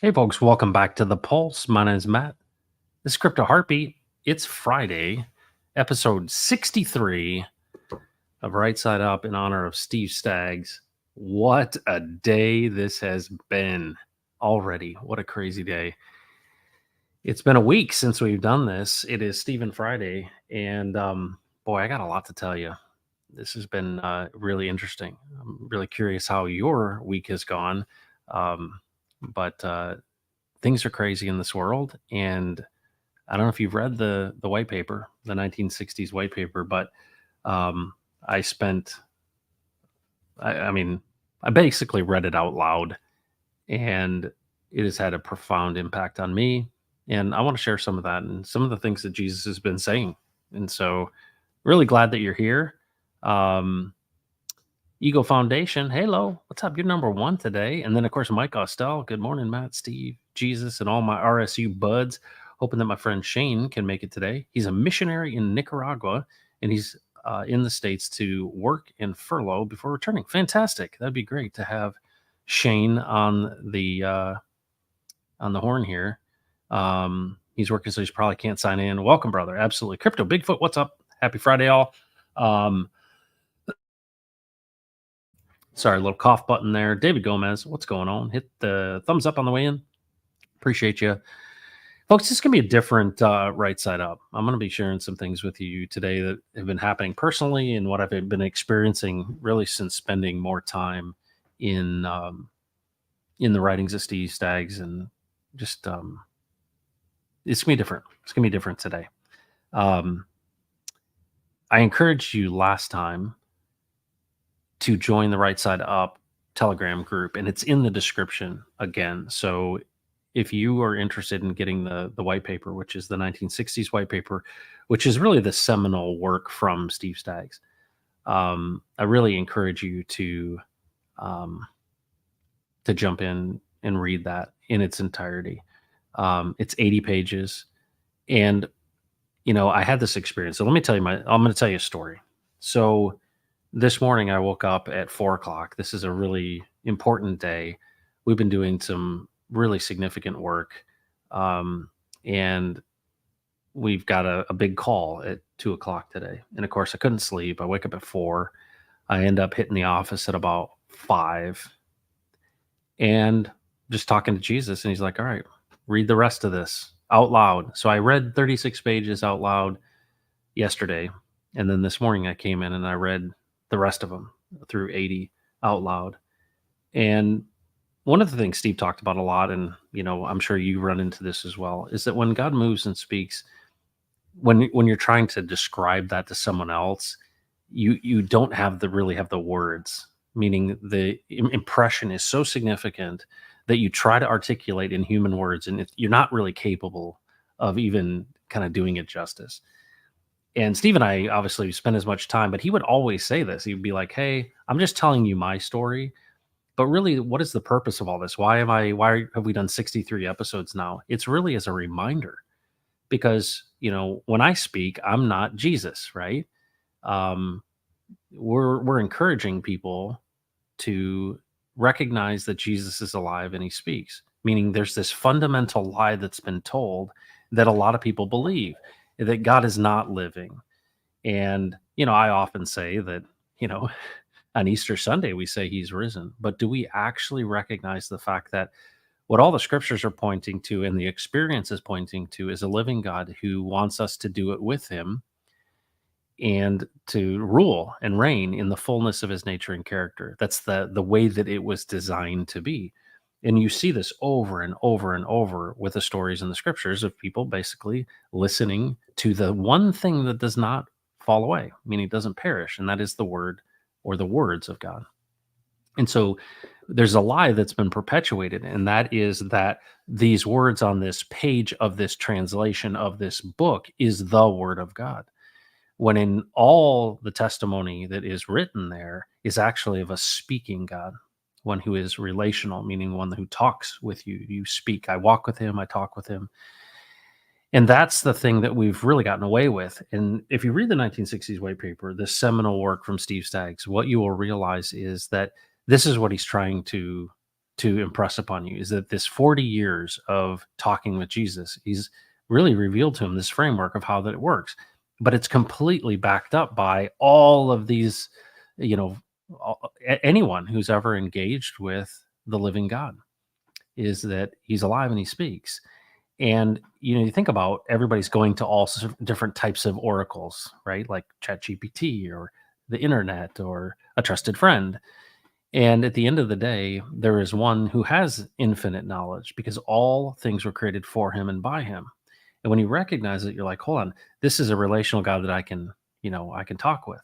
Hey, folks, welcome back to The Pulse. My name is Matt. This is Crypto Heartbeat. It's Friday, episode 63 of Right Side Up in honor of Steve Staggs. What a day this has been already. What a crazy day. It's been a week since we've done this. It is Stephen Friday. And boy, I got a lot to tell you. This has been really interesting. I'm really curious how your week has gone. Um, but things are crazy in this world, and I don't know if you've read the white paper, the 1960s white paper, but um, I spent, I mean, I basically read it out loud, and it has had a profound impact on me. And I want to share some of that and some of the things that Jesus has been saying. And so, really glad that you're here. Um, Ego Foundation, hello, what's up? You're number one today. And then, of course, Mike Ostell. Good morning, Matt, Steve, Jesus, and all my RSU buds. Hoping that my friend Shane can make it today. He's a missionary in Nicaragua, and he's in the States to work in furlough before returning. Fantastic. That'd be great to have Shane on the horn here. He's working, so he probably can't sign in. Welcome, brother. Absolutely. Crypto Bigfoot, what's up? Happy Friday, all. Sorry, a little cough button there. David Gomez, what's going on? Hit the thumbs up on the way in. Appreciate you. Folks, this is going to be a different right side up. I'm going to be sharing some things with you today that have been happening personally and what I've been experiencing really since spending more time in the writings of Steve Staggs, and just it's going to be different. It's going to be different today. I encouraged you last time to join the Right Side Up Telegram group, and it's in the description again. So if you are interested in getting the white paper, which is the 1960s white paper, which is really the seminal work from Steve Staggs, I really encourage you to jump in and read that in its entirety. It's 80 pages, and I had this experience. So let me tell you I'm going to tell you a story. So this morning I woke up at 4 o'clock. This is a really important day. We've been doing some really significant work. And we've got a big call at 2 o'clock today. And of course I couldn't sleep. I wake up at 4. I end up hitting the office at about 5 and just talking to Jesus. And he's like, all right, read the rest of this out loud. So I read 36 pages out loud yesterday. And then this morning I came in and I read the rest of them through 80 out loud. And one of the things Steve talked about a lot, and I'm sure you run into this as well, is that when God moves and speaks, when you're trying to describe that to someone else, you don't really have the words, meaning the impression is so significant that you try to articulate in human words, and you're not really capable of even kind of doing it justice. And Steve and I obviously spent as much time, but he would always say this. He'd be like, hey, I'm just telling you my story. But really, what is the purpose of all this? Why have we done 63 episodes now? It's really as a reminder, because, when I speak, I'm not Jesus, right? We're encouraging people to recognize that Jesus is alive and he speaks, meaning there's this fundamental lie that's been told that a lot of people believe, that God is not living. And, I often say that, on Easter Sunday, we say he's risen, but do we actually recognize the fact that what all the scriptures are pointing to and the experience is pointing to is a living God who wants us to do it with him and to rule and reign in the fullness of his nature and character? That's the way that it was designed to be. And you see this over and over and over with the stories in the scriptures of people basically listening to the one thing that does not fall away, meaning it doesn't perish, and that is the word or the words of God. And so there's a lie that's been perpetuated, and that is that these words on this page of this translation of this book is the word of God, when in all the testimony that is written there is actually of a speaking God, one who is relational, meaning one who talks with you. You speak. I walk with him. I talk with him. And that's the thing that we've really gotten away with. And if you read the 1960s white paper, this seminal work from Steve Staggs, what you will realize is that this is what he's trying to to impress upon you is that this 40 years of talking with Jesus, he's really revealed to him this framework of how that it works. But it's completely backed up by all of these, you know, anyone who's ever engaged with the living God is that he's alive and he speaks. And you think about everybody's going to all different types of oracles, right? Like ChatGPT or the internet or a trusted friend. And at the end of the day, there is one who has infinite knowledge because all things were created for him and by him. And when you recognize it, you're like, hold on, this is a relational God that I can talk with.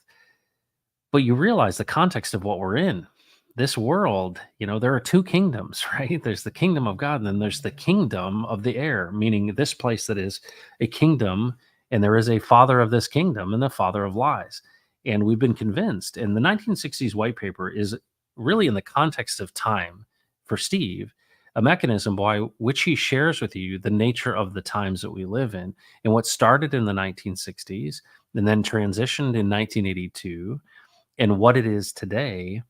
But you realize the context of what we're in. This world, there are two kingdoms, right? There's the kingdom of God, and then there's the kingdom of the air, meaning this place that is a kingdom, and there is a father of this kingdom and the father of lies. And we've been convinced. And the 1960s white paper is really in the context of time for Steve, a mechanism by which he shares with you the nature of the times that we live in and what started in the 1960s and then transitioned in 1982 and what it is today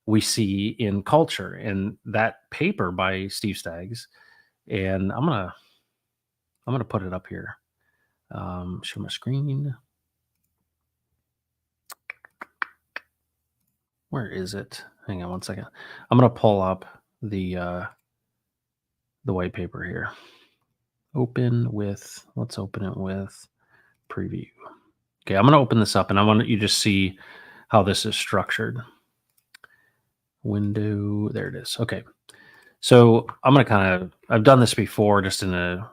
we see in culture. And that paper by Steve Staggs, and I'm gonna put it up here. Share my screen. Where is it? Hang on one second. I'm gonna pull up the white paper here. Let's open it with preview. Okay, I'm gonna open this up and I want you to see how this is structured. Window, there it is. Okay. So I'm going to I've done this before just in a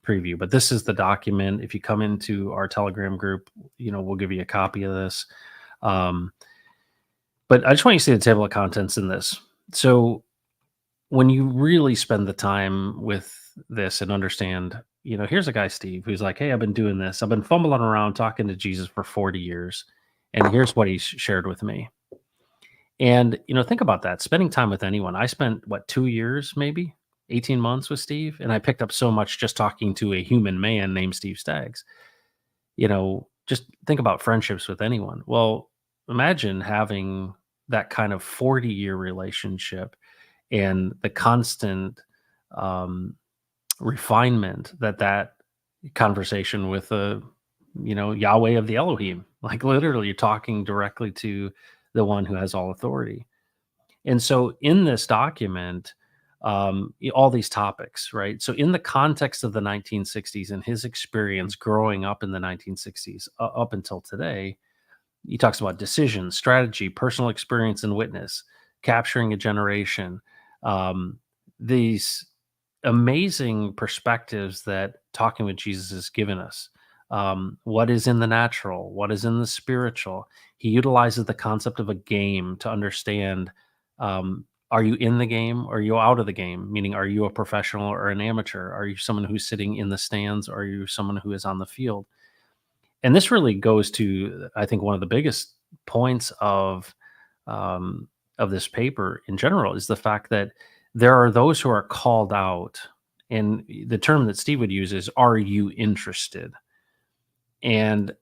preview, but this is the document. If you come into our Telegram group, we'll give you a copy of this. But I just want you to see the table of contents in this. So when you really spend the time with this and understand, here's a guy, Steve, who's like, hey, I've been doing this. I've been fumbling around talking to Jesus for 40 years. And here's what he shared with me. And, think about that, spending time with anyone. I spent, 2 years, maybe 18 months with Steve, and I picked up so much just talking to a human man named Steve Staggs. Just think about friendships with anyone. Well, imagine having that kind of 40-year relationship and the constant refinement that conversation with Yahweh of the Elohim, like literally you're talking directly to the one who has all authority. And so in this document, all these topics, right? So in the context of the 1960s and his experience growing up in the 1960s up until today, he talks about decision, strategy, personal experience and witness, capturing a generation, these amazing perspectives that talking with Jesus has given us. What is in the natural, what is in the spiritual. He utilizes the concept of a game to understand, are you in the game or are you out of the game? Meaning, are you a professional or an amateur? Are you someone who's sitting in the stands or are you someone who is on the field? And this really goes to, I think, one of the biggest points of this paper in general is the fact that there are those who are called out. And the term that Steve would use is, are you interested? And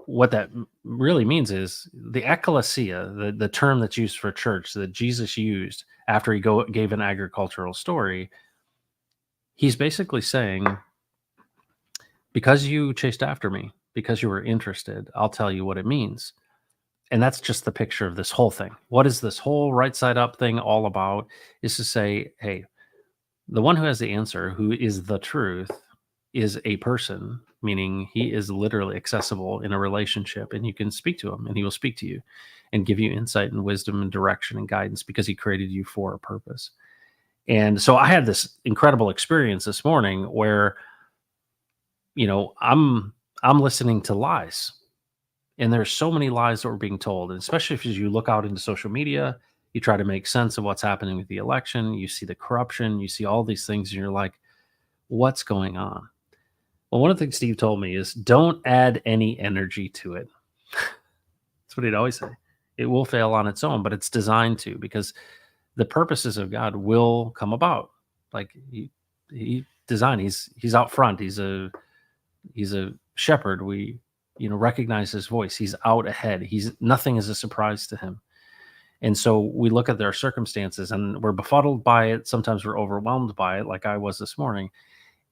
what that really means is the ecclesia, the term that's used for church that Jesus used after he gave an agricultural story. He's basically saying, because you chased after me, because you were interested, I'll tell you what it means. And that's just the picture of this whole thing. What is this whole right side up thing all about? Is to say, hey, the one who has the answer, who is the truth, is a person, meaning he is literally accessible in a relationship and you can speak to him and he will speak to you and give you insight and wisdom and direction and guidance because he created you for a purpose. And so I had this incredible experience this morning where, I'm listening to lies, and there's so many lies that were being told. And especially if you look out into social media, you try to make sense of what's happening with the election, you see the corruption, you see all these things, and you're like, what's going on? Well, one of the things Steve told me is don't add any energy to it. That's what he'd always say. It will fail on its own, but it's designed to, because the purposes of God will come about. Like he designed, he's out front. He's a shepherd. We, recognize his voice. He's out ahead. Nothing is a surprise to him. And so we look at their circumstances and we're befuddled by it. Sometimes we're overwhelmed by it, like I was this morning.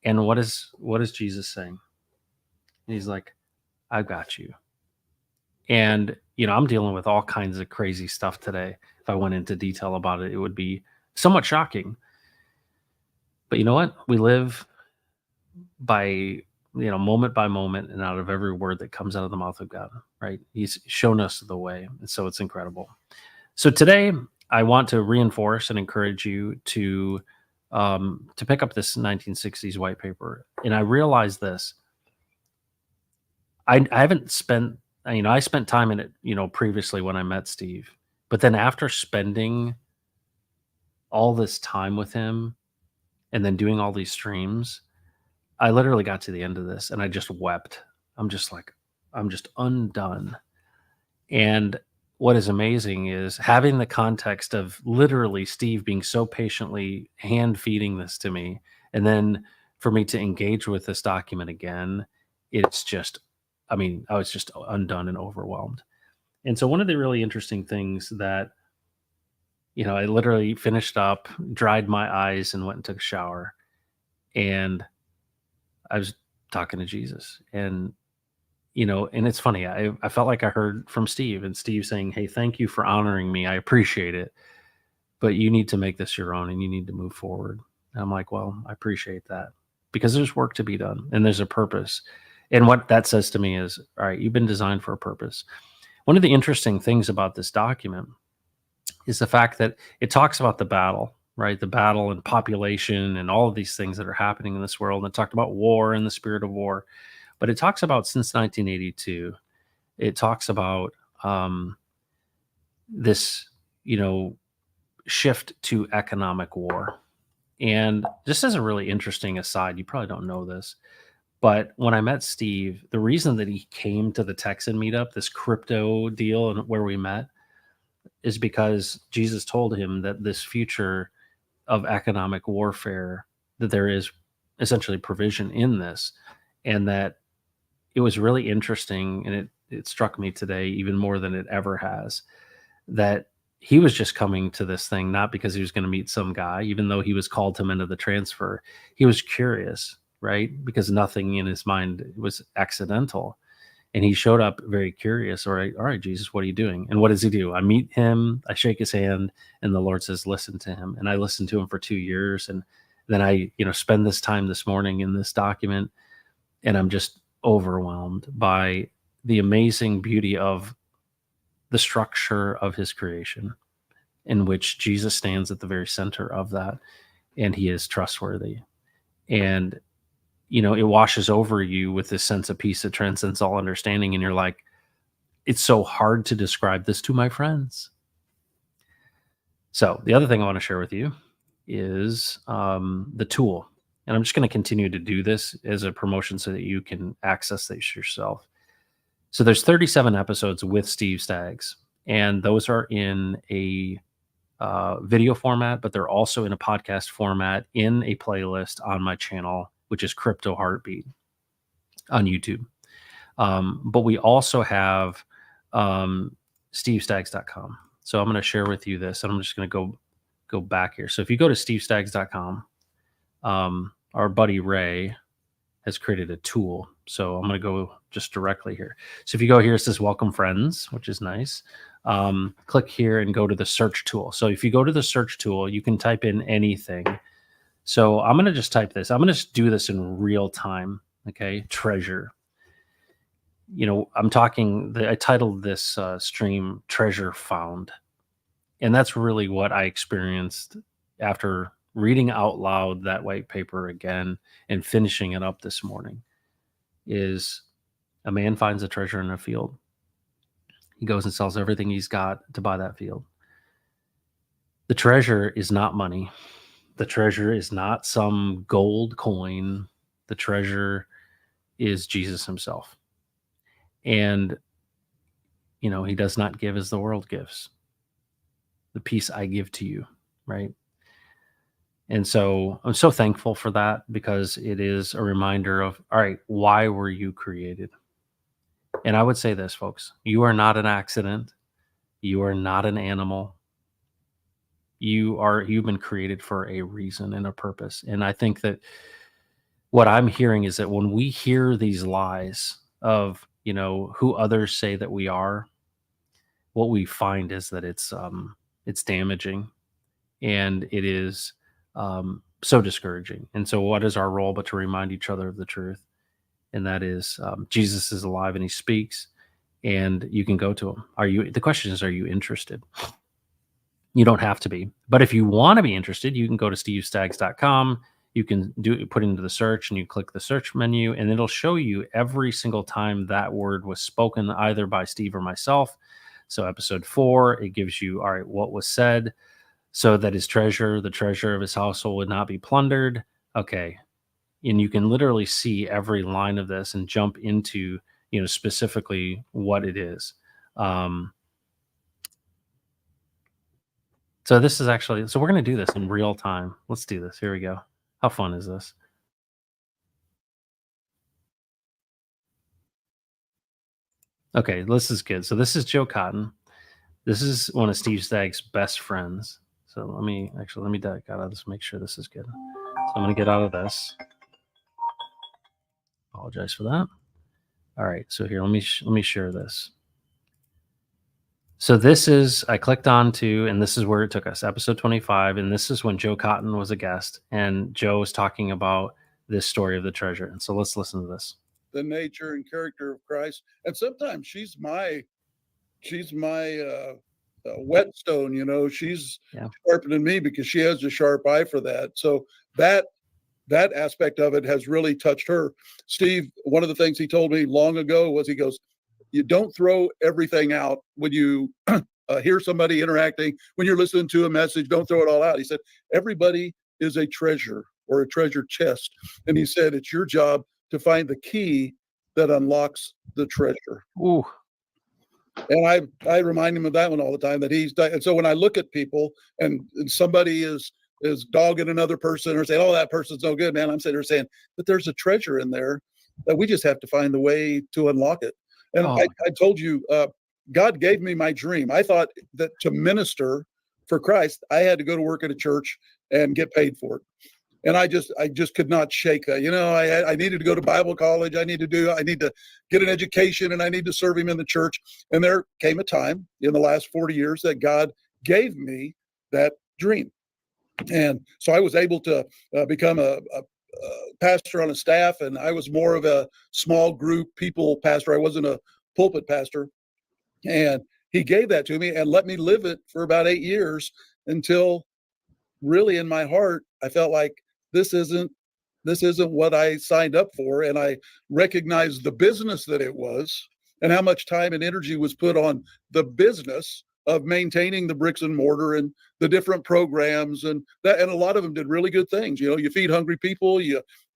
And what is Jesus saying? He's like, I've got you. And I'm dealing with all kinds of crazy stuff today. If I went into detail about it, it would be somewhat shocking. But you know what? We live by moment by moment and out of every word that comes out of the mouth of God, right? He's shown us the way. And so it's incredible. So today I want to reinforce and encourage you to pick up this 1960s white paper. And I realize this. I haven't spent I spent time in it, previously when I met Steve. But then after spending all this time with him and then doing all these streams, I literally got to the end of this and I just wept. I'm just like, I'm just undone. And what is amazing is having the context of literally Steve being so patiently hand feeding this to me. And then for me to engage with this document again, it's just, I was just undone and overwhelmed. And so, one of the really interesting things that, I literally finished up, dried my eyes, and went and took a shower. And I was talking to Jesus. And it's funny. I felt like I heard from Steve, and Steve saying, "Hey, thank you for honoring me. I appreciate it, but you need to make this your own and you need to move forward." And I'm like, "Well, I appreciate that because there's work to be done and there's a purpose." And what that says to me is, all right, you've been designed for a purpose. One of the interesting things about this document is the fact that it talks about the battle, right? The battle and population and all of these things that are happening in this world. And it talked about war and the spirit of war. But it talks about since 1982, it talks about this, shift to economic war. And just as a really interesting aside, you probably don't know this, but when I met Steve, the reason that he came to the Texan meetup, this crypto deal and where we met, is because Jesus told him that this future of economic warfare, that there is essentially provision in this, and that it was really interesting, and it struck me today even more than it ever has, that he was just coming to this thing not because he was going to meet some guy, even though he was called him into the transfer. He was curious, right? Because nothing in his mind was accidental. And he showed up very curious. All right, Jesus, what are you doing? And what does he do? I meet him, I shake his hand, and the Lord says, listen to him. And I listened to him for 2 years. And then I, spend this time this morning in this document, and I'm just overwhelmed by the amazing beauty of the structure of his creation, in which Jesus stands at the very center of that, and he is trustworthy. And it washes over you with this sense of peace that transcends all understanding. And you're like, it's so hard to describe this to my friends. So the other thing I want to share with you is the tool. And I'm just going to continue to do this as a promotion so that you can access this yourself. So there's 37 episodes with Steve Staggs, and those are in a video format, but they're also in a podcast format in a playlist on my channel, which is Crypto Heartbeat on YouTube. But we also have stevestaggs.com. So I'm going to share with you this, and I'm just going to go back here. So if you go to stevestaggs.com, our buddy Ray has created a tool. So I'm going to go just directly here. So if you go here, it says welcome friends, which is nice. Click here and go to the search tool. So if you go to the search tool, you can type in anything. So I'm going to just type this. I'm going to do this in real time. Okay. Treasure. I titled this stream Treasure Found. And that's really what I experienced after reading out loud that white paper again and finishing it up this morning. Is a man finds a treasure in a field. He goes and sells everything he's got to buy that field. The treasure is not money. The treasure is not some gold coin. The treasure is Jesus himself. And, he does not give as the world gives. The peace I give to you, right? And so I'm so thankful for that, because it is a reminder of, all right, why were you created? And I would say this, folks, you are not an accident. You are not an animal. You've been created for a reason and a purpose. And I think that what I'm hearing is that when we hear these lies of, who others say that we are, what we find is that it's damaging, and it is so discouraging. And so, what is our role but to remind each other of the truth? And that is, Jesus is alive and he speaks, and you can go to him. The question is, are you interested? You don't have to be, but if you want to be interested, you can go to stevestaggs.com. You can put into the search, and you click the search menu, and it'll show you every single time that word was spoken, either by Steve or myself. So episode 4, it gives you, all right, what was said, so that the treasure of his household would not be plundered. Okay. And you can literally see every line of this and jump into, specifically what it is. So this is actually, so we're going to do this in real time. Let's do this. Here we go. How fun is this? Okay, this is good. So this is Joe Cotton. This is one of Steve Stagg's best friends. So let me get out of this, make sure this is good. So I'm going to get out of this. Apologize for that. All right, so here, let me share this. So this is, I clicked on to, and this is where it took us, episode 25, and this is when Joe Cotton was a guest, and Joe was talking about this story of the treasure. And so let's listen to this. The nature and character of Christ, and sometimes she's my whetstone. She's sharpening me because she has a sharp eye for that. So that aspect of it has really touched her. Steve, one of the things he told me long ago was, he goes, you don't throw everything out when you hear somebody interacting, when you're listening to a message, don't throw it all out. He said, everybody is a treasure or a treasure chest. And he said, it's your job to find the key that unlocks the treasure. Ooh. And I remind him of that one all the time, that and so when I look at people and somebody is dogging another person or saying, oh, that person's no good, man, I'm sitting there saying, but there's a treasure in there that we just have to find the way to unlock it. And I told you, God gave me my dream. I thought that to minister for Christ, I had to go to work at a church and get paid for it. And I just could not shake that. I needed to go to Bible college. I need to get an education, and I need to serve him in the church. And there came a time in the last 40 years that God gave me that dream. And so I was able to become a pastor on a staff, and I was more of a small group people pastor. I wasn't a pulpit pastor. And he gave that to me and let me live it for about 8 years, until really in my heart, I felt like this isn't what I signed up for. And I recognized the business that it was, and how much time and energy was put on the business of maintaining the bricks and mortar and the different programs, and a lot of them did really good things. You feed hungry people,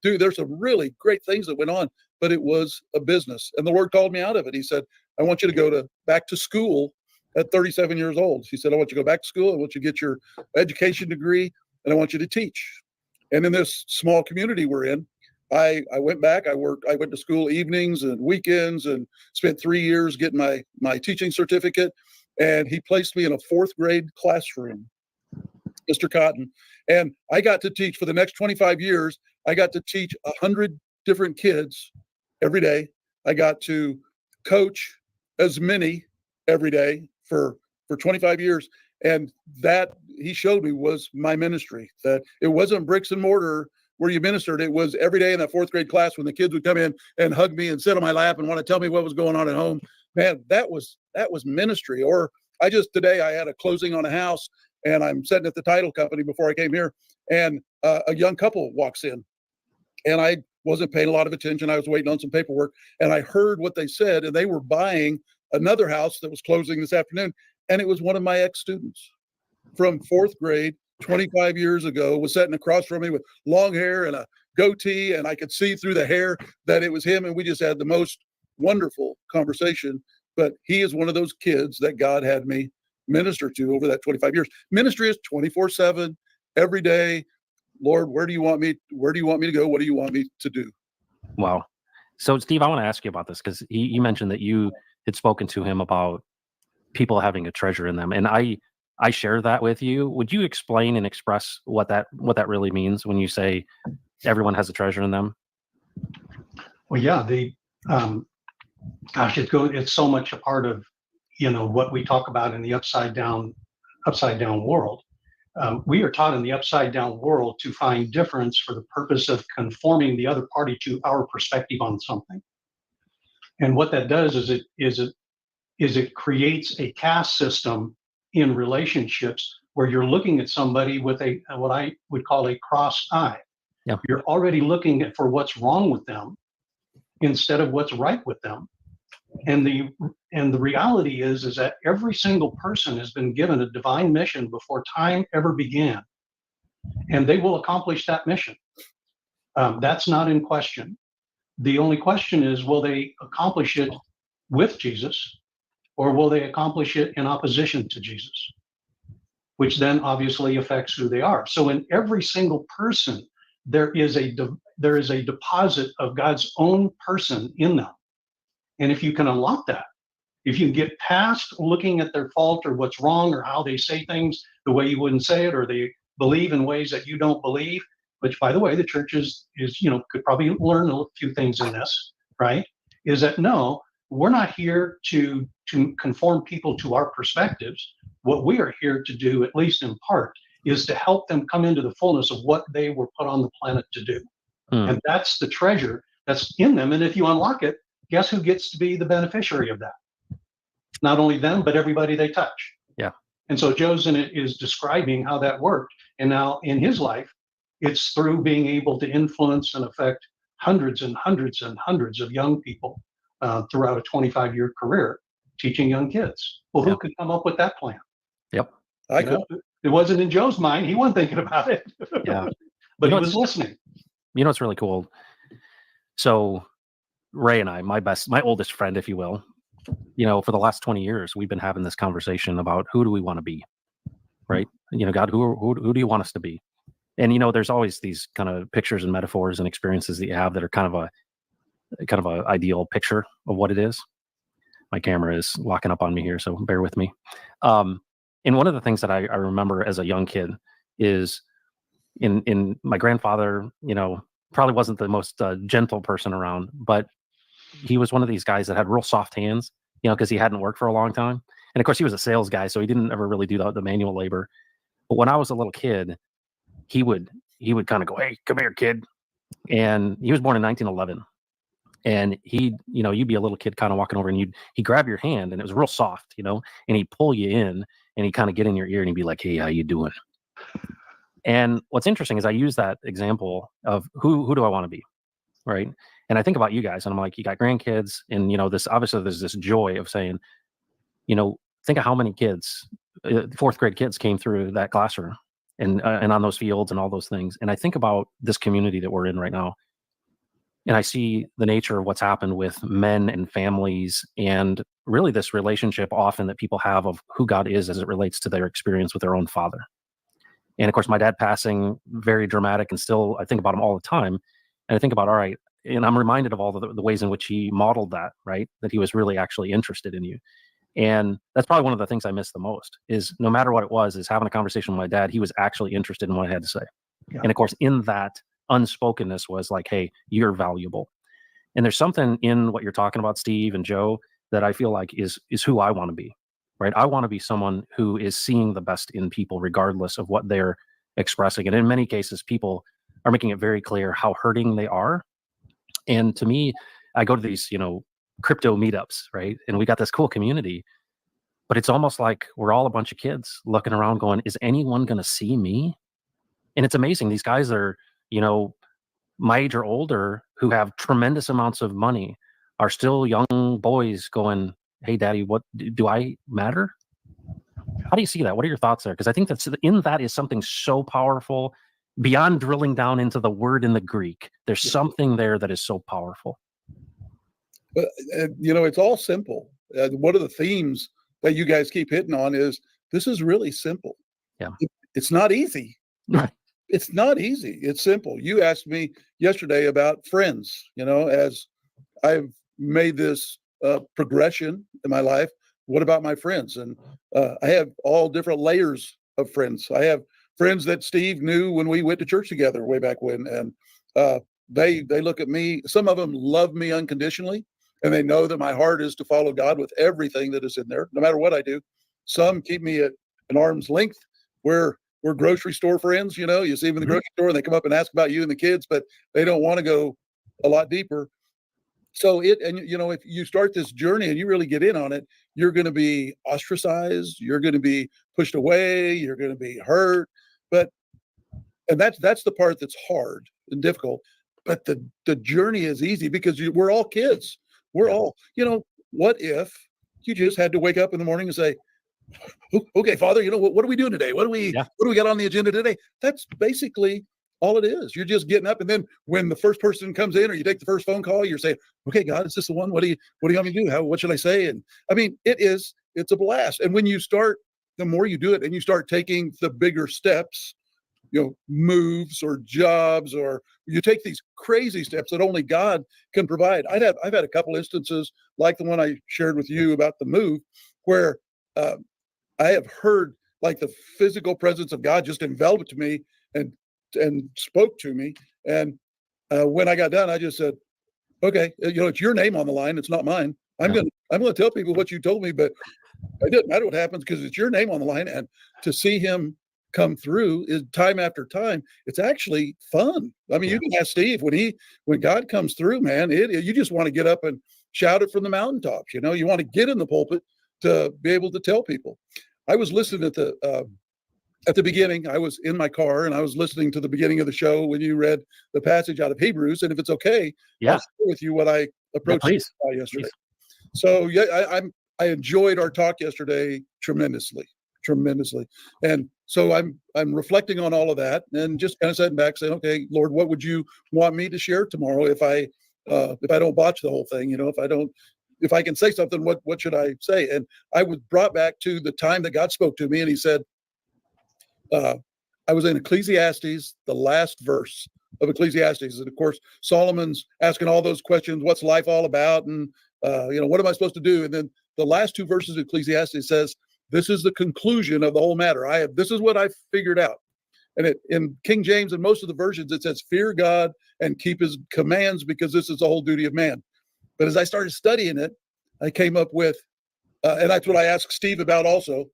there's some really great things that went on, but it was a business. And the Lord called me out of it. He said, I want you to go back to school at 37 years old. He said, I want you to go back to school. I want you to get your education degree, and I want you to teach. And in this small community we're in, I went back. I went to school evenings and weekends, and spent 3 years getting my teaching certificate. And he placed me in a 4th grade classroom, Mr. Cotton. And I got to teach for the next 25 years. I got to teach 100 different kids every day. I got to coach as many every day for 25 years. And that, he showed me, was my ministry, that it wasn't bricks and mortar where you ministered. It was every day in that 4th grade class when the kids would come in and hug me and sit on my lap and want to tell me what was going on at home. Man, that was ministry. Or today I had a closing on a house, and I'm sitting at the title company before I came here, and a young couple walks in, and I wasn't paying a lot of attention. I was waiting on some paperwork, and I heard what they said, and they were buying another house that was closing this afternoon. And it was one of my ex-students from 4th grade, 25 years ago, was sitting across from me with long hair and a goatee, and I could see through the hair that it was him. And we just had the most wonderful conversation. But he is one of those kids that God had me minister to over that 25 years. Ministry is 24/7, every day. Lord, where do you want me to go? What do you want me to do? Wow. So Steve, I want to ask you about this, because you mentioned that you had spoken to him about people having a treasure in them. And I I share that with you. Would you explain and express what that really means when you say everyone has a treasure in them? Well, yeah, gosh, it's so much a part of, what we talk about in the upside down world. We are taught in the upside down world to find difference for the purpose of conforming the other party to our perspective on something. And what that does is it creates a caste system in relationships where you're looking at somebody with what I would call a cross eye. Yeah. You're already looking for what's wrong with them instead of what's right with them. And the reality is that every single person has been given a divine mission before time ever began, and they will accomplish that mission. That's not in question. The only question is, will they accomplish it with Jesus, or will they accomplish it in opposition to Jesus? Which then obviously affects who they are. So in every single person, there is a deposit of God's own person in them. And if you can unlock that, if you can get past looking at their fault or what's wrong or how they say things the way you wouldn't say it, or they believe in ways that you don't believe, which by the way, the church is could probably learn a few things in this, right? Is that no, we're not here to conform people to our perspectives. What we are here to do, at least in part, is to help them come into the fullness of what they were put on the planet to do. And that's the treasure that's in them. And if you unlock it, guess who gets to be the beneficiary of that? Not only them, but everybody they touch. Yeah. And so Joe's in it is describing how that worked. And now in his life, it's through being able to influence and affect hundreds and hundreds and hundreds of young people throughout a 25-year career teaching young kids. Well, who could come up with that plan? Yep. I could. It wasn't in Joe's mind. He wasn't thinking about it. Yeah. But he was listening. You know, it's really cool. So Ray and I, my oldest friend, if you will, for the last 20 years, we've been having this conversation about who do we want to be, right? God, who do you want us to be? And, there's always these kind of pictures and metaphors and experiences that you have that are kind of a ideal picture of what it is. My camera is locking up on me here, so bear with me. And one of the things that I remember as a young kid is in my grandfather, probably wasn't the most gentle person around, but he was one of these guys that had real soft hands, because he hadn't worked for a long time. And of course, he was a sales guy, so he didn't ever really do the manual labor. But when I was a little kid, he would kind of go, "Hey, come here, kid." And he was born in 1911. And you'd be a little kid kind of walking over, and he'd grab your hand, and it was real soft, and he'd pull you in, and he'd kind of get in your ear, and he'd be like, "Hey, how you doing?" And what's interesting is I use that example of who do I want to be, right? And I think about you guys, and I'm like, you got grandkids, and obviously there's this joy of saying, think of how many kids, fourth grade kids, came through that classroom and on those fields and all those things. And I think about this community that we're in right now, and I see the nature of what's happened with men and families, and really this relationship often that people have of who God is as it relates to their experience with their own father. And of course, my dad passing, very dramatic, and still I think about him all the time. And I think about, all right, and I'm reminded of all the ways in which he modeled that, right? That he was really actually interested in you. And that's probably one of the things I miss the most is no matter what it was, is having a conversation with my dad, he was actually interested in what I had to say. Yeah. And of course, in that unspokenness was like, hey, you're valuable. And there's something in what you're talking about, Steve and Joe, that I feel like is who I want to be, right? I want to be someone who is seeing the best in people, regardless of what they're expressing. And in many cases, people are making it very clear how hurting they are. And to me, I go to these, crypto meetups, right? And we got this cool community, but it's almost like we're all a bunch of kids looking around going, is anyone going to see me? And it's amazing. These guys are, my age or older, who have tremendous amounts of money, are still young boys going, hey, daddy, what do I matter? How do you see that? What are your thoughts there? Because I think that is something so powerful beyond drilling down into the word in the Greek. There's something there that is so powerful. But, it's all simple. One of the themes that you guys keep hitting on is this is really simple. Yeah. It's not easy. Right. It's not easy. It's simple. You asked me yesterday about friends, as I've made this progression in my life what about my friends? And I have all different layers of friends. I have friends that Steve knew when we went to church together way back when, and they look at me. Some of them love me unconditionally, and they know that my heart is to follow God with everything that is in there, no matter what I do. Some keep me at an arm's length. We're grocery store friends. You know, you see them in the grocery store and they come up and ask about you and the kids, but they don't want to go a lot deeper. So if you start this journey and you really get in on it, you're going to be ostracized, you're going to be pushed away, you're going to be hurt. But and that's the part that's hard and difficult. But the journey is easy because we're all kids. We're all, what if you just had to wake up in the morning and say, okay, Father, what are we doing today? What do we got on the agenda today? That's basically all it is. You're just getting up, and then when the first person comes in or you take the first phone call, you're saying, okay, God, is this the one? What do you want me to do? What should I say? And I mean, it's a blast. And when you start, the more you do it and you start taking the bigger steps, moves or jobs, or you take these crazy steps that only God can provide. I've had a couple instances like the one I shared with you about the move, where I have heard like the physical presence of God just enveloped me and spoke to me. And when I got done, I just said, okay, it's your name on the line. It's not mine. I'm going to tell people what you told me, but it doesn't matter what happens because it's your name on the line. And to see him come through is time after time. It's actually fun. I mean, you can ask Steve when God comes through, man, you just want to get up and shout it from the mountaintops. You want to get in the pulpit to be able to tell people. I was listening at the beginning. I was in my car and I was listening to the beginning of the show when you read the passage out of Hebrews. And if it's okay, I'll share with you what I approached yesterday. Please. So I enjoyed our talk yesterday tremendously. And so I'm reflecting on all of that and just kind of sitting back saying, okay, Lord, what would you want me to share tomorrow if I don't botch the whole thing? If I can say something, what should I say? And I was brought back to the time that God spoke to me, and he said, I was in Ecclesiastes, the last verse of Ecclesiastes. And of course, Solomon's asking all those questions, what's life all about? And, what am I supposed to do? And then the last two verses of Ecclesiastes says, this is the conclusion of the whole matter. This is what I figured out. And in King James and most of the versions, it says, fear God and keep his commands, because this is the whole duty of man. But as I started studying it, I came up with, and that's what I asked Steve about also,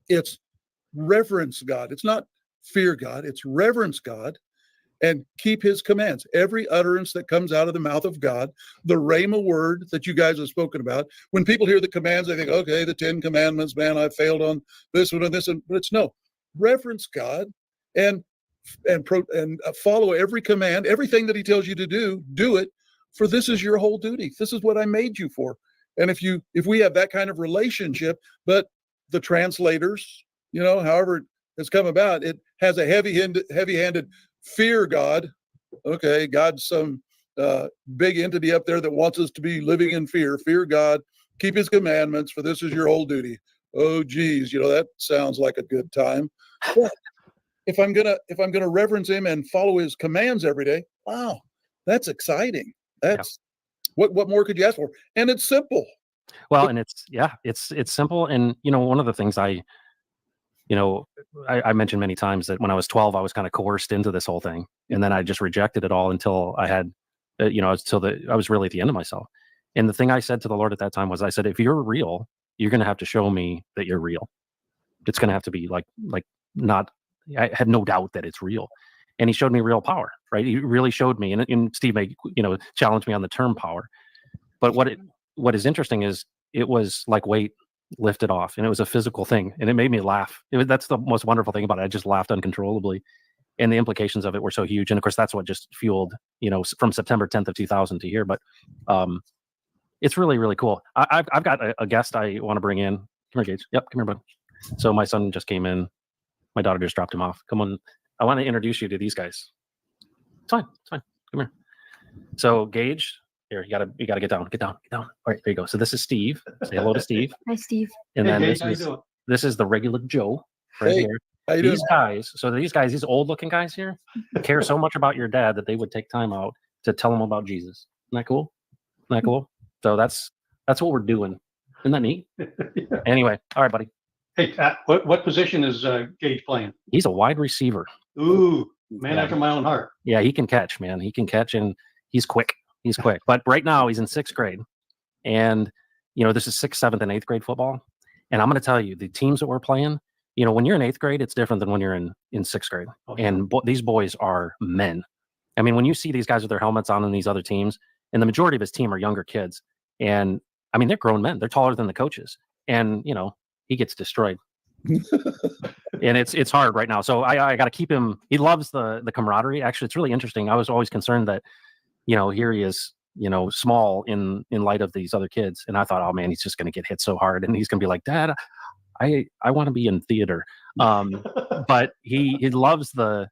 it's reverence God. It's not fear God, it's reverence God and keep his commands. Every utterance that comes out of the mouth of God, the Rhema word that you guys have spoken about, when people hear the commands, they think, okay, the 10 commandments, man, I failed on this one and this one, but it's no, reverence God and follow every command, everything that he tells you to do it, for this is your whole duty. This is what I made you for. And if we have that kind of relationship, but the translators, however it's come about, it has a heavy-handed fear God. Okay, God's some big entity up there that wants us to be living in fear. Fear God, keep his commandments, for this is your whole duty. Oh, geez, that sounds like a good time. But if I'm gonna reverence him and follow his commands every day, wow, that's exciting. That's what more could you ask for? And it's simple. Well, and it's simple. And one of the things I mentioned many times that when I was 12, I was kind of coerced into this whole thing, and then I just rejected it all until I had, I was really at the end of myself. And the thing I said to the Lord at that time was, I said, if you're real, you're going to have to show me that you're real. It's going to have to be like not. I had no doubt that it's real. And he showed me real power, right? He really showed me, and Steve may, challenge me on the term power. But what is interesting is it was like weight lifted off, and it was a physical thing, and it made me laugh. That's the most wonderful thing about it. I just laughed uncontrollably, and the implications of it were so huge. And of course, that's what just fueled, from September 10th of 2000 to here. But it's really, really cool. I've got a guest I want to bring in. Come here, Gage. Yep, come here, bud. So my son just came in. My daughter just dropped him off. Come on. I want to introduce you to these guys. It's fine. Come here. So Gage, here, you gotta get down. All right, there you go. So this is Steve. Say hello to Steve. Hi, Steve. And then this is the regular Joe right here. These guys, these old looking guys here, care so much about your dad that they would take time out to tell him about Jesus. Isn't that cool? So that's what we're doing. Isn't that neat? Yeah. Anyway, all right, buddy. Hey, Pat, what position is Gage playing? He's a wide receiver. Ooh, man Yeah. after my own heart. Yeah, he can catch, man. He can catch, and he's quick. He's quick. But right now, he's in 6th grade. And, this is 6th, 7th, and 8th grade football. And I'm going to tell you, the teams that we're playing, when you're in 8th grade, it's different than when you're in 6th grade. Okay. And these boys are men. I mean, when you see these guys with their helmets on in these other teams, and the majority of his team are younger kids. And, I mean, they're grown men. They're taller than the coaches. And, he gets destroyed. And it's hard right now. So I got to keep him. He loves the camaraderie. Actually, it's really interesting. I was always concerned that, here he is, small in light of these other kids. And I thought, oh man, he's just going to get hit so hard. And he's going to be like, Dad, I want to be in theater. But he loves the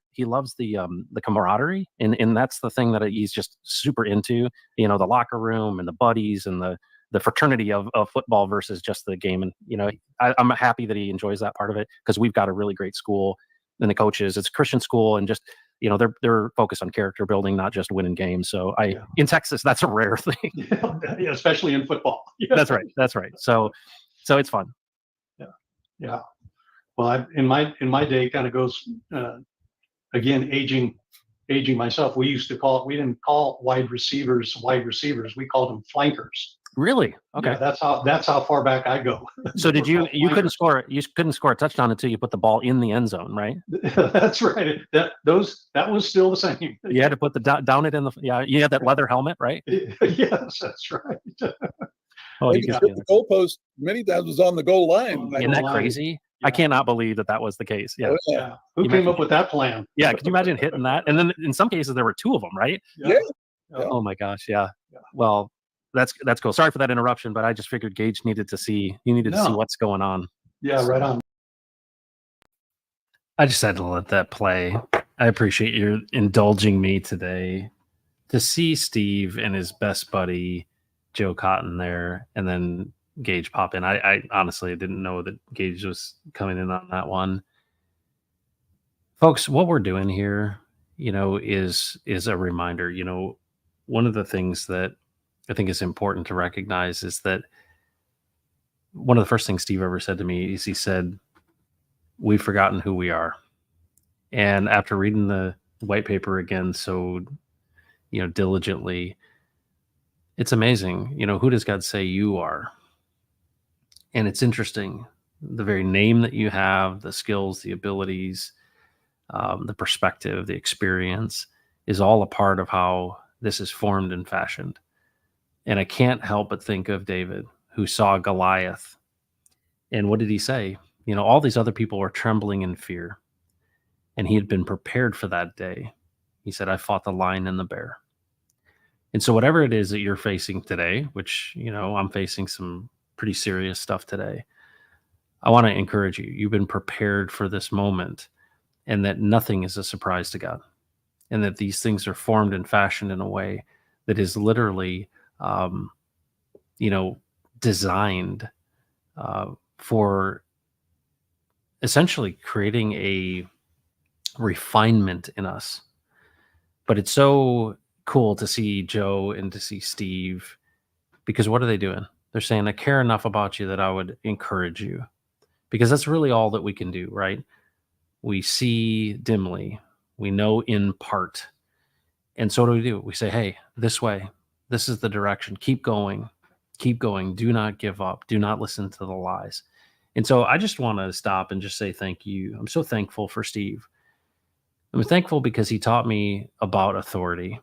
camaraderie. And that's the thing that he's just super into, the locker room and the buddies and the fraternity of football versus just the game. And, I'm happy that he enjoys that part of it, because we've got a really great school, and the coaches, it's a Christian school, and just, they're focused on character building, not just winning games. So in Texas, that's a rare thing. Yeah, especially in football. Yeah. That's right. So it's fun. Yeah. Well, in my day, kind of goes, again, aging myself. We didn't call wide receivers. We called them flankers. Really? Okay. Yeah, that's how far back I go. So did you couldn't score a touchdown until you put the ball in the end zone, right? That's right. That was still the same. You had to put the down it in the, you had that leather helmet, right? Yes, that's right. Oh, They you just could hit the goalpost many times, was on the goal line. Isn't that crazy? Yeah. I cannot believe that was the case. Yeah. Yeah. Who came up with that plan? Yeah. Could you imagine hitting that? And then in some cases there were 2 of them, right? Yeah. Oh my gosh. Yeah. Well, that's cool. Sorry for that interruption, but I just figured Gage needed to see what's going on. Yeah, right on. I just had to let that play. I appreciate you indulging me today. To see Steve and his best buddy, Joe Cotton, there, and then Gage pop in. I honestly didn't know that Gage was coming in on that one. Folks, what we're doing here, is a reminder. One of the things that I think is important to recognize is that one of the first things Steve ever said to me is he said, "We've forgotten who we are." And after reading the white paper again so diligently, it's amazing. Who does God say you are? And it's interesting, the very name that you have, the skills, the abilities, the perspective, the experience is all a part of how this is formed and fashioned. And I can't help but think of David, who saw Goliath. And what did he say? All these other people were trembling in fear. And he had been prepared for that day. He said, I fought the lion and the bear. And so whatever it is that you're facing today, which, I'm facing some pretty serious stuff today, I want to encourage you. You've been prepared for this moment, and that nothing is a surprise to God, and that these things are formed and fashioned in a way that is literally, designed for essentially creating a refinement in us. But it's so cool to see Joe and to see Steve, because what are they doing? They're saying, I care enough about you that I would encourage you, because that's really all that we can do, right? We see dimly, we know in part. And so what do? We say, hey, this way, this is the direction. Keep going. Do not give up. Do not listen to the lies. And so I just want to stop and just say thank you. I'm so thankful for Steve. I'm thankful because he taught me about authority,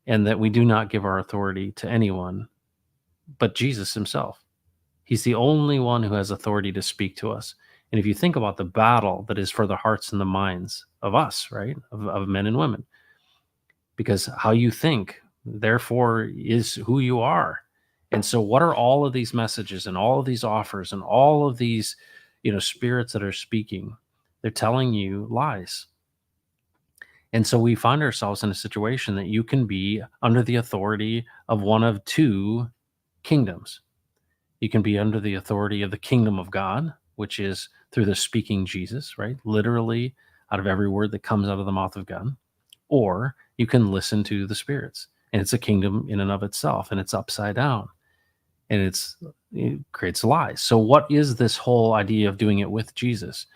and that we do not give our authority to anyone but Jesus himself. He's the only one who has authority to speak to us. And if you think about the battle that is for the hearts and the minds of us, right, of men and women, because how you think, therefore, is who you are. And so what are all of these messages and all of these offers and all of these, spirits that are speaking? They're telling you lies. And so we find ourselves in a situation that you can be under the authority of one of 2 kingdoms. You can be under the authority of the kingdom of God, which is through the speaking Jesus, right? Literally out of every word that comes out of the mouth of God. Or you can listen to the spirits, and it's a kingdom in and of itself, and it's upside down. and it creates lies. So what is this whole idea of doing it with Jesus?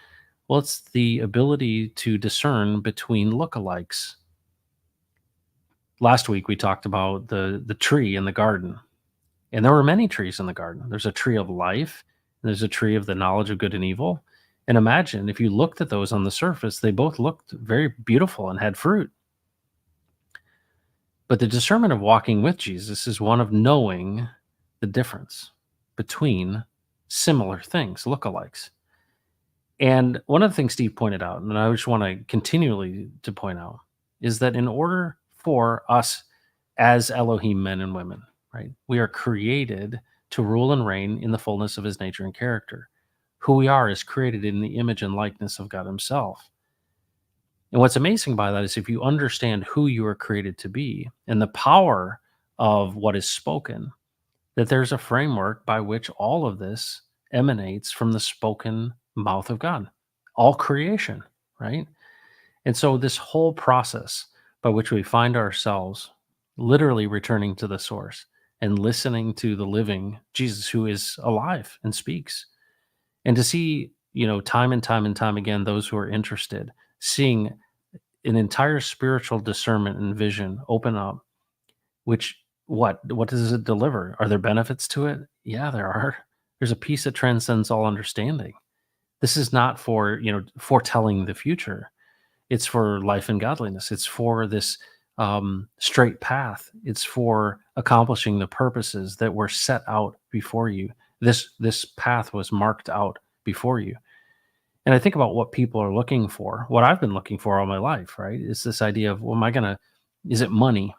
Well, it's the ability to discern between lookalikes. Last week we talked about the tree in the garden, and there were many trees in the garden. There's a tree of life, and there's a tree of the knowledge of good and evil. And imagine if you looked at those on the surface, they both looked very beautiful and had fruit. But the discernment of walking with Jesus is one of knowing the difference between similar things, lookalikes. And one of the things Steve pointed out, and I just want to continually to point out, is that in order for us as Elohim men and women, right, we are created to rule and reign in the fullness of his nature and character. Who we are is created in the image and likeness of God himself. And what's amazing by that is if you understand who you are created to be and the power of what is spoken, that there's a framework by which all of this emanates from the spoken mouth of God, all creation, right? And so this whole process by which we find ourselves literally returning to the source and listening to the living Jesus who is alive and speaks. And to see, time and time and time again, those who are interested, seeing an entire spiritual discernment and vision open up, which what does it deliver? Are there benefits to it? Yeah, there are. There's a peace that transcends all understanding. This is not for, foretelling the future. It's for life and godliness. It's for this straight path. It's for accomplishing the purposes that were set out before you. This path was marked out before you. And I think about what people are looking for, what I've been looking for all my life, right? Is this idea of, well, is it money?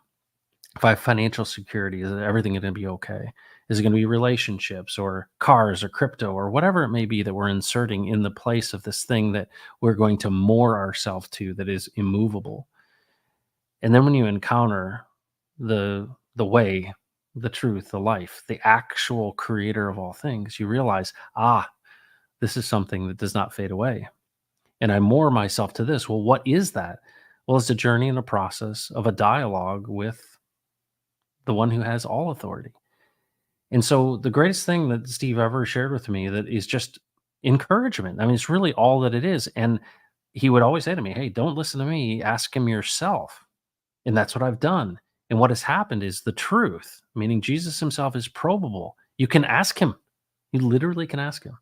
If I have financial security, is everything going to be okay? Is it going to be relationships or cars or crypto or whatever it may be that we're inserting in the place of this thing that we're going to moor ourselves to that is immovable? And then when you encounter the way, the truth, the life, the actual creator of all things, you realize, this is something that does not fade away. And I moor myself to this. Well, what is that? Well, it's a journey and a process of a dialogue with the one who has all authority. And so the greatest thing that Steve ever shared with me that is just encouragement. I mean, it's really all that it is. And he would always say to me, hey, don't listen to me, ask him yourself. And that's what I've done. And what has happened is the truth, meaning Jesus himself is probable. You can ask him. You literally can ask him.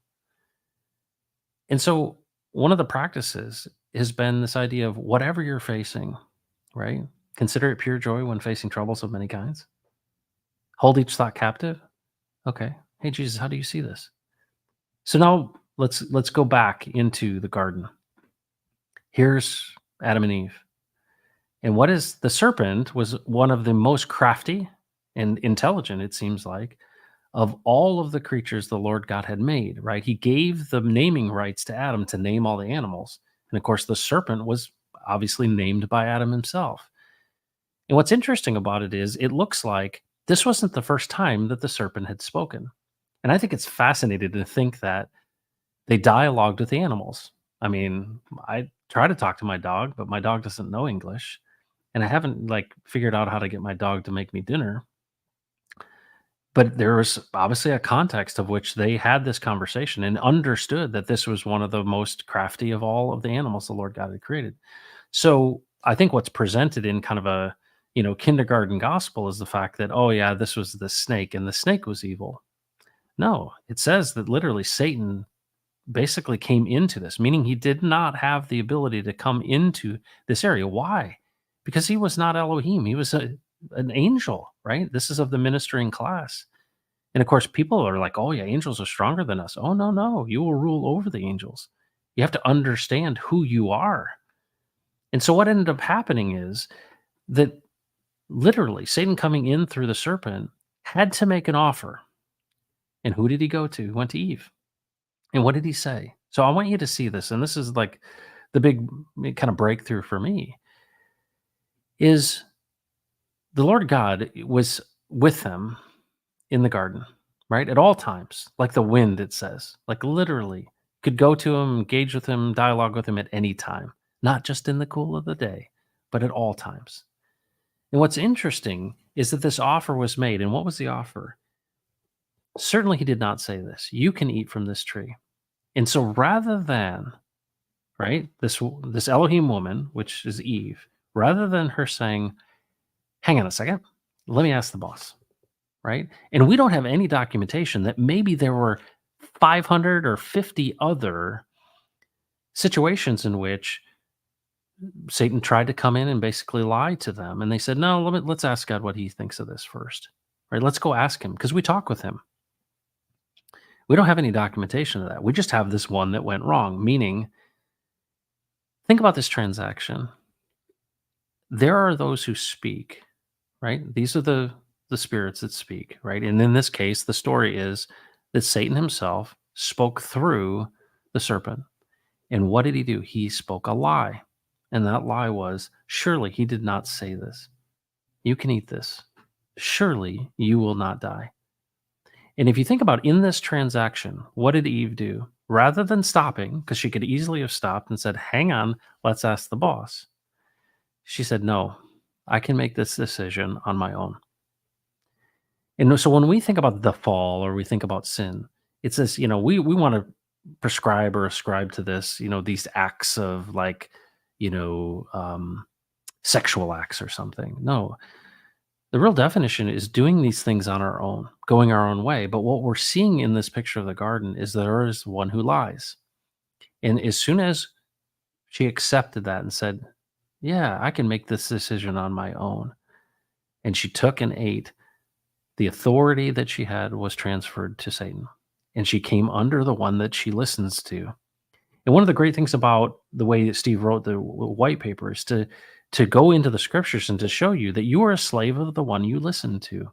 And so one of the practices has been this idea of whatever you're facing, right? Consider it pure joy when facing troubles of many kinds. Hold each thought captive. Okay. Hey, Jesus, how do you see this? So now let's go back into the garden. Here's Adam and Eve. And what is the serpent was one of the most crafty and intelligent, it seems like, of all of the creatures the Lord God had made, right? He gave the naming rights to Adam to name all the animals. And of course, the serpent was obviously named by Adam himself. And what's interesting about it is it looks like this wasn't the first time that the serpent had spoken. And I think it's fascinating to think that they dialogued with the animals. I mean, I try to talk to my dog, but my dog doesn't know English. And I haven't figured out how to get my dog to make me dinner. But there was obviously a context of which they had this conversation and understood that this was one of the most crafty of all of the animals the Lord God had created. So I think what's presented in kind of a kindergarten gospel is the fact that, oh yeah, this was the snake and the snake was evil. No, it says that literally Satan basically came into this, meaning he did not have the ability to come into this area. Why? Because he was not Elohim. He was an angel, right? This is of the ministering class. And of course, people are like, oh yeah, angels are stronger than us. Oh, no, no, you will rule over the angels. You have to understand who you are. And so what ended up happening is that literally Satan coming in through the serpent had to make an offer. And who did he go to? He went to Eve. And what did he say? So I want you to see this. And this is like the big kind of breakthrough for me is the Lord God was with them in the garden, right? At all times, like the wind, it says, like literally could go to him, engage with him, dialogue with him at any time, not just in the cool of the day, but at all times. And what's interesting is that this offer was made. And what was the offer? Certainly he did not say this. You can eat from this tree. And so rather than, right, this Elohim woman, which is Eve, rather than her saying, hang on a second, let me ask the boss, right? And we don't have any documentation that maybe there were 500 or 50 other situations in which Satan tried to come in and basically lie to them. And they said, no, let's ask God what he thinks of this first, right? Let's go ask him because we talk with him. We don't have any documentation of that. We just have this one that went wrong, meaning, think about this transaction. There are those who speak, right? These are the spirits that speak, right? And in this case, the story is that Satan himself spoke through the serpent. And what did he do? He spoke a lie. And that lie was, surely he did not say this. You can eat this. Surely you will not die. And if you think about in this transaction, what did Eve do? Rather than stopping, because she could easily have stopped and said, hang on, let's ask the boss. She said, no, I can make this decision on my own. And so when we think about the fall or we think about sin, it's this, we want to prescribe or ascribe to this, these acts of like, sexual acts or something. No, the real definition is doing these things on our own, going our own way. But what we're seeing in this picture of the garden is there is one who lies. And as soon as she accepted that and said, yeah, I can make this decision on my own, and she took and ate, the authority that she had was transferred to Satan. And she came under the one that she listens to. And one of the great things about the way that Steve wrote the white paper is to go into the scriptures and to show you that you are a slave of the one you listen to.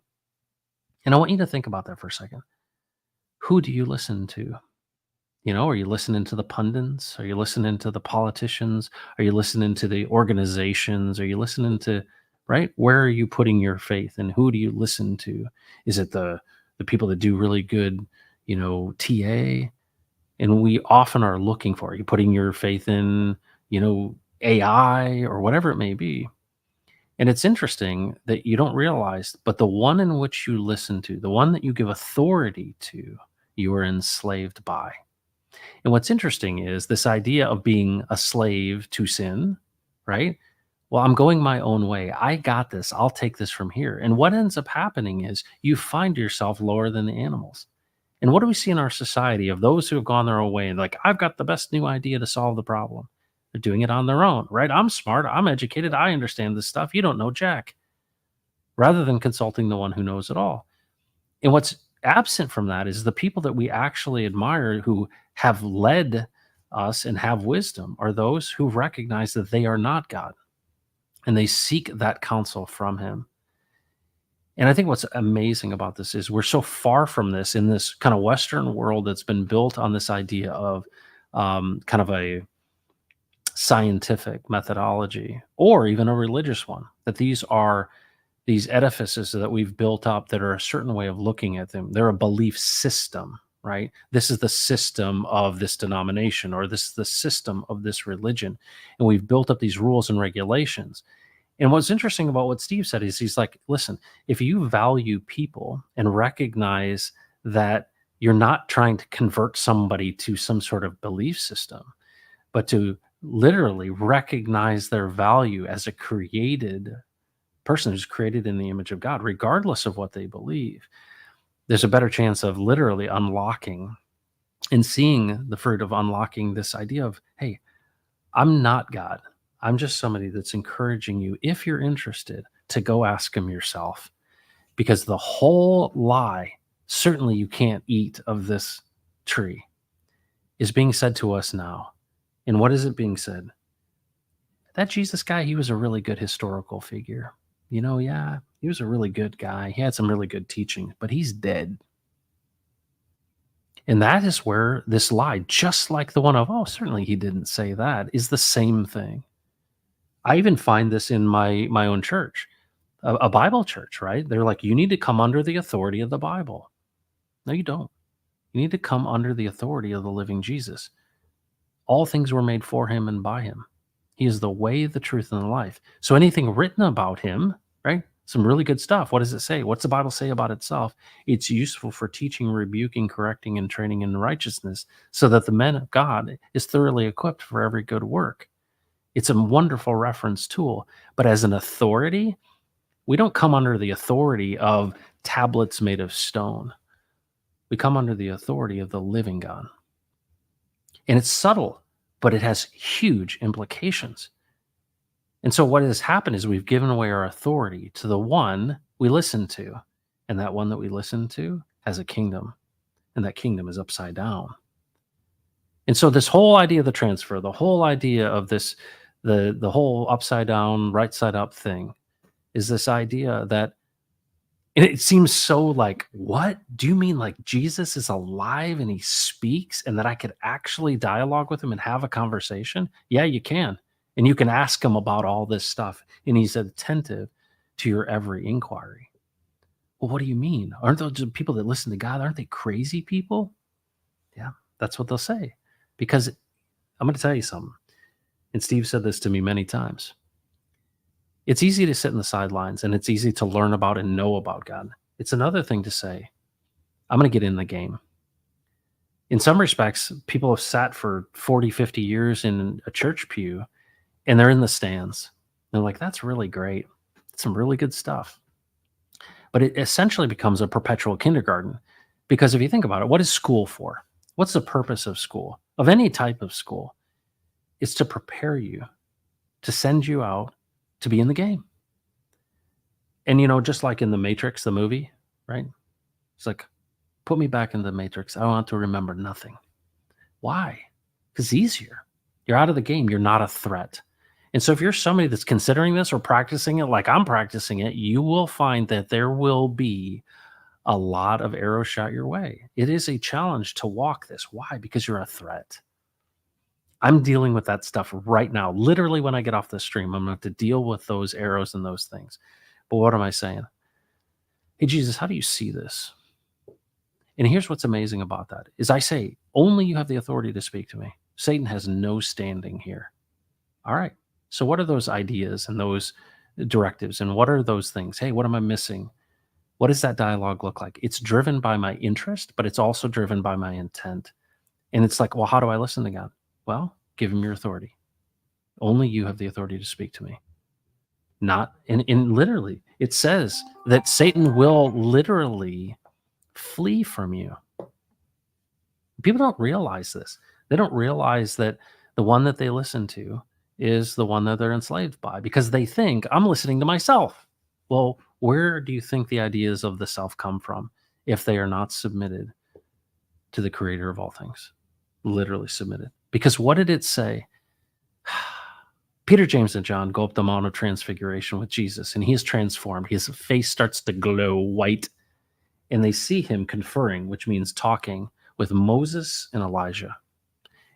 And I want you to think about that for a second. Who do you listen to? Are you listening to the pundits? Are you listening to the politicians? Are you listening to the organizations? Are you listening to, right? Where are you putting your faith, and who do you listen to? Is it the people that do really good, TA? And we often are looking for, are you putting your faith in, AI or whatever it may be? And it's interesting that you don't realize, but the one in which you listen to, the one that you give authority to, you are enslaved by. And what's interesting is this idea of being a slave to sin, right? Well, I'm going my own way. I got this. I'll take this from here. And what ends up happening is you find yourself lower than the animals. And what do we see in our society of those who have gone their own way and like, I've got the best new idea to solve the problem? They're doing it on their own, right? I'm smart. I'm educated. I understand this stuff. You don't know jack. Rather than consulting the one who knows it all. And what's absent from that is the people that we actually admire who have led us and have wisdom are those who recognize that they are not God. And they seek that counsel from him. And I think what's amazing about this is we're so far from this in this kind of Western world that's been built on this idea of kind of a scientific methodology or even a religious one, that these are these edifices that we've built up that are a certain way of looking at them. They're a belief system, right? This is the system of this denomination, or this is the system of this religion. And we've built up these rules and regulations. And what's interesting about what Steve said is he's like, listen, if you value people and recognize that you're not trying to convert somebody to some sort of belief system, but to literally recognize their value as a created person who's created in the image of God, regardless of what they believe, there's a better chance of literally unlocking and seeing the fruit of unlocking this idea of, hey, I'm not God. I'm just somebody that's encouraging you, if you're interested, to go ask him yourself. Because the whole lie, certainly you can't eat of this tree, is being said to us now. And what is it being said? That Jesus guy, he was a really good historical figure. Yeah, he was a really good guy. He had some really good teaching, but he's dead. And that is where this lie, just like the one of, oh, certainly he didn't say that, is the same thing. I even find this in my own church, a Bible church, right? They're like, you need to come under the authority of the Bible. No, you don't. You need to come under the authority of the living Jesus. All things were made for him and by him. He is the way, the truth, and the life. So anything written about him, right? Some really good stuff. What does it say? What's the Bible say about itself? It's useful for teaching, rebuking, correcting, and training in righteousness, so that the man of God is thoroughly equipped for every good work. It's a wonderful reference tool. But as an authority, we don't come under the authority of tablets made of stone. We come under the authority of the living God. And it's subtle, but it has huge implications. And so what has happened is we've given away our authority to the one we listen to. And that one that we listen to has a kingdom. And that kingdom is upside down. And so this whole idea of the transfer, the whole idea of this, the whole upside down, right side up thing is this idea that, and it seems so like, what? Do you mean like Jesus is alive and he speaks and that I could actually dialogue with him and have a conversation? Yeah, you can. And you can ask him about all this stuff. And he's attentive to your every inquiry. Well, what do you mean? Aren't those people that listen to God? Aren't they crazy people? Yeah, that's what they'll say. Because I'm going to tell you something. And Steve said this to me many times. It's easy to sit in the sidelines and it's easy to learn about and know about God. It's another thing to say, I'm going to get in the game. In some respects, people have sat for 40, 50 years in a church pew and they're in the stands. They're like, that's really great. It's some really good stuff. But it essentially becomes a perpetual kindergarten. Because if you think about it, what is school for? What's the purpose of school? Of any type of school? It's to prepare you, to send you out, to be in the game. And, just like in The Matrix, the movie, right? It's like, put me back in the Matrix. I want to remember nothing. Why? Because it's easier. You're out of the game. You're not a threat. And so if you're somebody that's considering this or practicing it like I'm practicing it, you will find that there will be a lot of arrows shot your way. It is a challenge to walk this. Why? Because you're a threat. I'm dealing with that stuff right now. Literally, when I get off the stream, I'm going to have to deal with those arrows and those things. But what am I saying? Hey, Jesus, how do you see this? And here's what's amazing about that is I say, only you have the authority to speak to me. Satan has no standing here. All right. So what are those ideas and those directives? And what are those things? Hey, what am I missing? What does that dialogue look like? It's driven by my interest, but it's also driven by my intent. And it's like, well, how do I listen to God? Well, give him your authority. Only you have the authority to speak to me. Not in literally, it says that Satan will literally flee from you. People don't realize this. They don't realize that the one that they listen to is the one that they're enslaved by because they think I'm listening to myself. Well, where do you think the ideas of the self come from if they are not submitted to the creator of all things? Literally submitted. Because what did it say? Peter, James, and John go up the Mount of Transfiguration with Jesus, and he is transformed. His face starts to glow white, and they see him conferring, which means talking, with Moses and Elijah.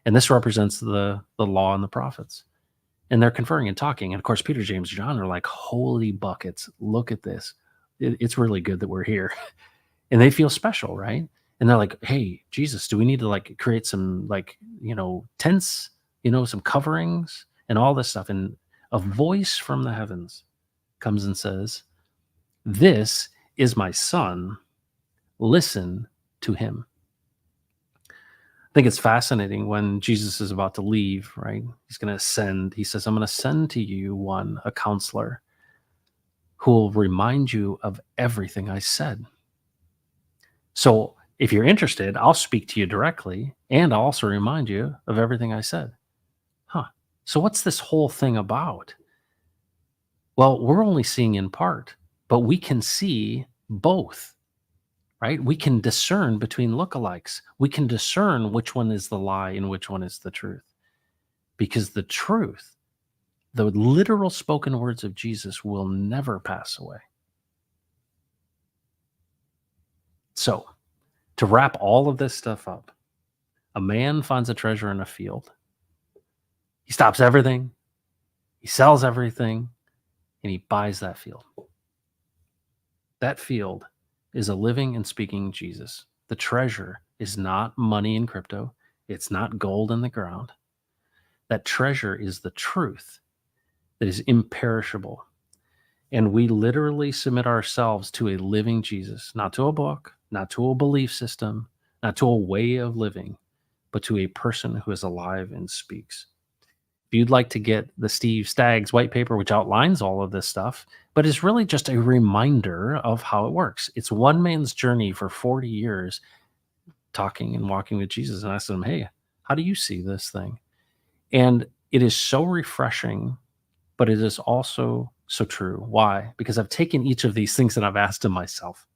And this represents the law and the prophets. And they're conferring and talking. And of course, Peter, James, John are like, holy buckets, look at this. It's really good that we're here. And they feel special, right? And they're like, hey, Jesus, do we need to like create some like, tents, some coverings and all this stuff? And a voice from the heavens comes and says, this is my son. Listen to him. I think it's fascinating when Jesus is about to leave, right? He's going to ascend. He says, I'm going to send to you a counselor who will remind you of everything I said. So if you're interested, I'll speak to you directly, and I'll also remind you of everything I said. So what's this whole thing about? Well, we're only seeing in part, but we can see both, right? We can discern between lookalikes. We can discern which one is the lie and which one is the truth. Because the truth, the literal spoken words of Jesus, will never pass away. So, to wrap all of this stuff up, a man finds a treasure in a field. He stops everything, he sells everything, and he buys that field. That field is a living and speaking Jesus. The treasure is not money in crypto. It's not gold in the ground. That treasure is the truth that is imperishable. And we literally submit ourselves to a living Jesus, not to a book, not to a belief system, not to a way of living, but to a person who is alive and speaks. If you'd like to get the Steve Staggs white paper, which outlines all of this stuff, but is really just a reminder of how it works. It's one man's journey for 40 years talking and walking with Jesus and asking him, hey, how do you see this thing? And it is so refreshing, but it is also so true. Why? Because I've taken each of these things and I've asked them myself.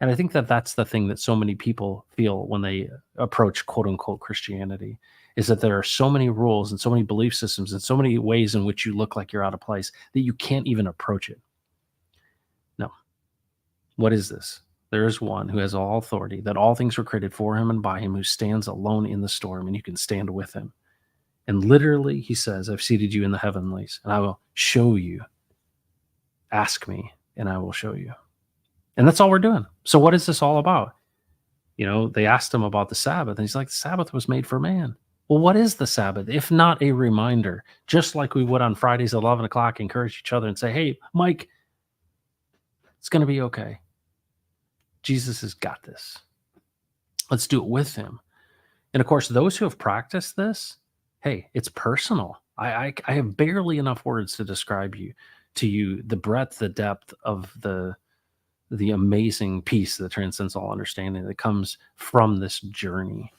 And I think that that's the thing that so many people feel when they approach quote unquote Christianity is that there are so many rules and so many belief systems and so many ways in which you look like you're out of place that you can't even approach it. No. What is this? There is one who has all authority, that all things were created for him and by him, who stands alone in the storm, and you can stand with him. And literally, he says, I've seated you in the heavenlies, and I will show you. Ask me, and I will show you. And that's all we're doing. So what is this all about? You know, they asked him about the Sabbath, and he's like, the Sabbath was made for man. Well, what is the Sabbath, if not a reminder? Just like we would on Fridays at 11 o'clock, encourage each other and say, hey, Mike, it's going to be okay. Jesus has got this. Let's do it with him. And of course, those who have practiced this, hey, it's personal. I have barely enough words to describe to you the breadth, the depth of the amazing peace that transcends all understanding that comes from this journey.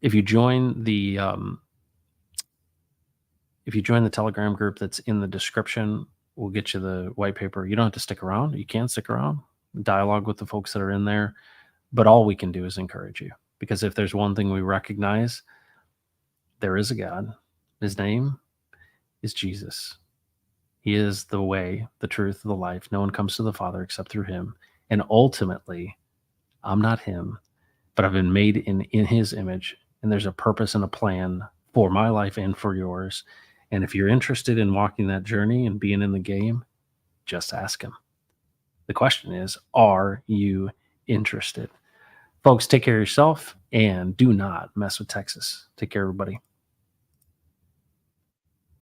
If you join the Telegram group that's in the description, we'll get you the white paper. You don't have to stick around. You can stick around, dialogue with the folks that are in there. But all we can do is encourage you, because if there's one thing we recognize, there is a God. His name is Jesus. He is the way, the truth, the life. No one comes to the Father except through him. And ultimately, I'm not him, but I've been made in his image. And there's a purpose and a plan for my life and for yours. And if you're interested in walking that journey and being in the game, just ask him. The question is, are you interested? Folks, take care of yourself and do not mess with Texas. Take care, everybody.